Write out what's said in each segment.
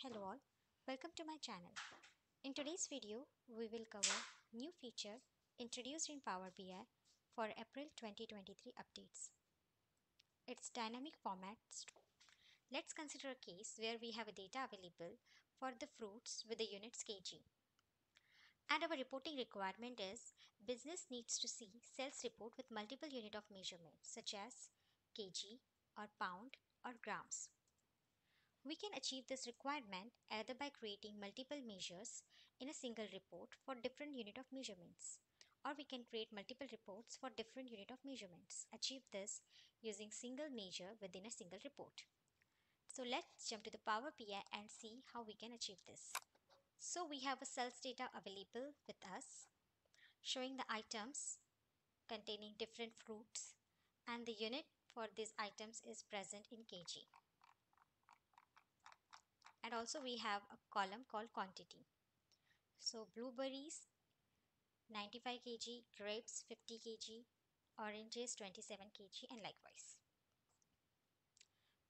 Hello all, welcome to my channel. In today's video, we will cover new feature introduced in Power BI for April 2023 updates. It's dynamic format. Let's consider a case where we have a data available for the fruits with the units kg. And our reporting requirement is business needs to see sales report with multiple unit of measurement such as kg or pound or grams. We can achieve this requirement either by creating multiple measures in a single report for different unit of measurements, or we can create multiple reports for different unit of measurements. Achieve this using single measure within a single report. So let's jump to the Power BI and see how we can achieve this. So we have a sales data available with us showing the items containing different fruits, and the unit for these items is present in kg. And also we have a column called quantity. So blueberries 95 kg, grapes 50 kg, oranges 27 kg, and likewise.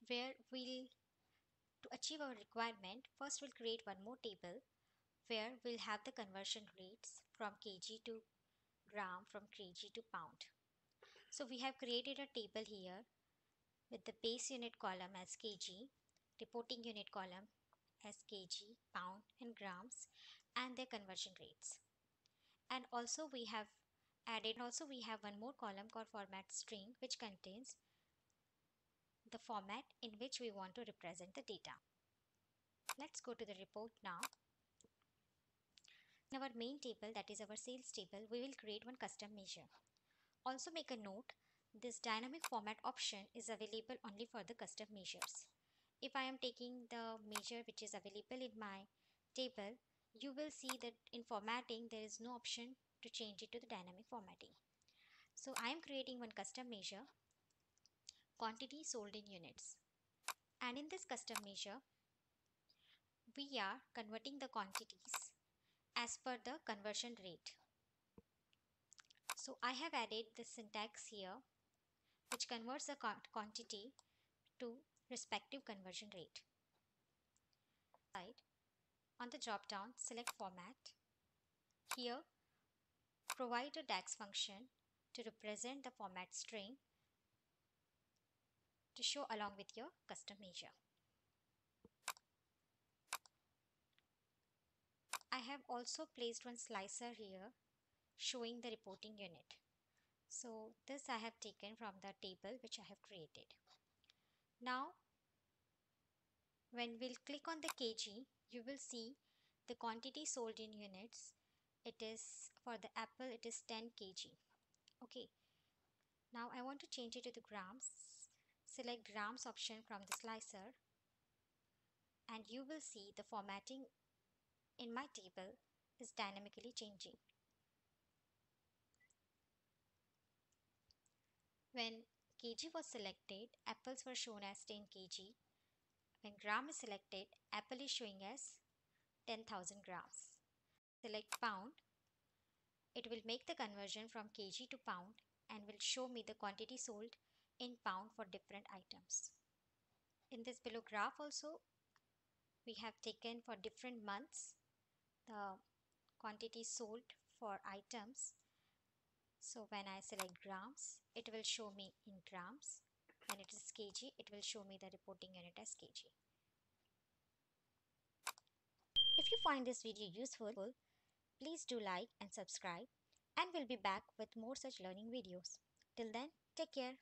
Where to achieve our requirement, first we'll create one more table where we'll have the conversion rates from kg to gram, from kg to pound. So we have created a table here with the base unit column as kg, reporting unit column as kg, pound and grams, and their conversion rates. And also we have one more column called format string, which contains the format in which we want to represent the data. Let's go to the report now. In our main table, that is our sales table, we will create one custom measure. Also make a note, this dynamic format option is available only for the custom measures. If I am taking the measure which is available in my table, you will see that in formatting there is no option to change it to the dynamic formatting. So I am creating one custom measure, quantity sold in units. And in this custom measure, we are converting the quantities as per the conversion rate. So I have added the syntax here which converts the quantity to respective conversion rate. On the drop down, select format. Here, provide a DAX function to represent the format string to show along with your custom measure. I have also placed one slicer here showing the reporting unit. So this I have taken from the table which I have created. Now when we'll click on the kg, you will see the quantity sold in units. It is for the apple, it is 10 kg. Okay. Now I want to change it to the grams. Select grams option from the slicer and you will see the formatting in my table is dynamically changing. When kg was selected, apples were shown as 10 kg. When gram is selected, apple is showing as 10,000 grams. Select pound. It will make the conversion from kg to pound and will show me the quantity sold in pound for different items. In this below graph also, we have taken for different months the quantity sold for items. So when I select grams, it will show me in grams. When it is kg, it will show me the reporting unit as kg. If you find this video useful, please do like and subscribe, and we'll be back with more such learning videos. Till then, take care.